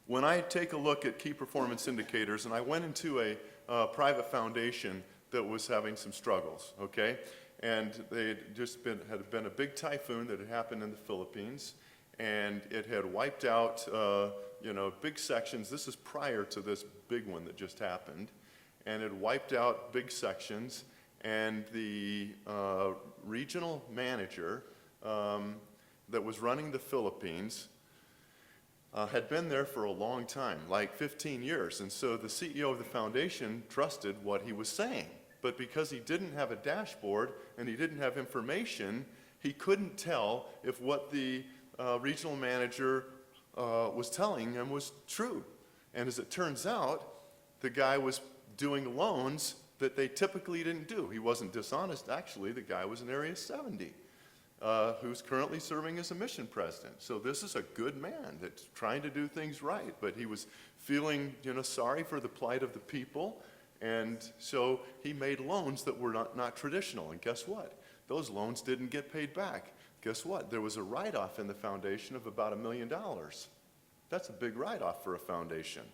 when I take a look at key performance indicators, and I went into a private foundation that was having some struggles, okay? And had been a big typhoon that had happened in the Philippines, and it had wiped out, big sections. This is prior to this big one that just happened, and it wiped out big sections. And the regional manager that was running the Philippines had been there for a long time, like 15 years. And so the CEO of the foundation trusted what he was saying. But because he didn't have a dashboard and he didn't have information, he couldn't tell if what the regional manager was telling him was true. And as it turns out, the guy was doing loans that they typically didn't do. He wasn't dishonest, actually. The guy was in Area 70, who's currently serving as a mission president. So this is a good man that's trying to do things right, but he was feeling, sorry for the plight of the people, and so he made loans that were not traditional. And guess what? Those loans didn't get paid back. Guess what? There was a write-off in the foundation of about $1 million. That's a big write-off for a foundation.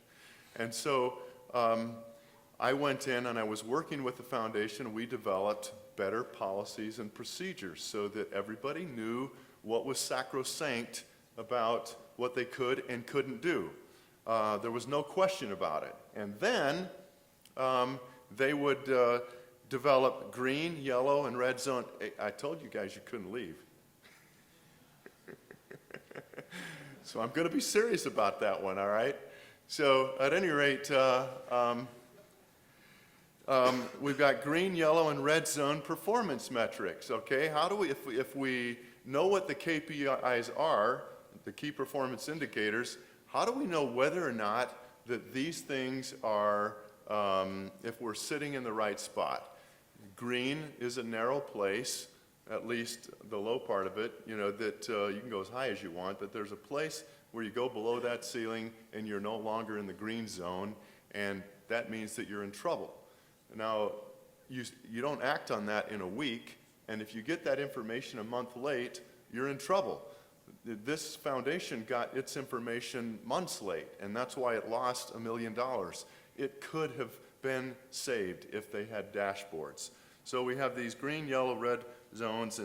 And so I went in and I was working with the foundation. We developed better policies and procedures so that everybody knew what was sacrosanct about what they could and couldn't do. There was no question about it. And then they would develop green, yellow, and red zone. I told you guys you couldn't leave. So I'm going to be serious about that one, all right? So at any rate, we've got green, yellow, and red zone performance metrics, okay? How do we, if we know what the KPIs are, the key performance indicators, how do we know whether or not that these things are, if we're sitting in the right spot? Green is a narrow place, at least the low part of it, that you can go as high as you want, but there's a place where you go below that ceiling and you're no longer in the green zone, and that means that you're in trouble. Now, you don't act on that in a week, and if you get that information a month late, you're in trouble. This foundation got its information months late, and that's why it lost $1 million. It could have been saved if they had dashboards. So we have these green, yellow, red zones, and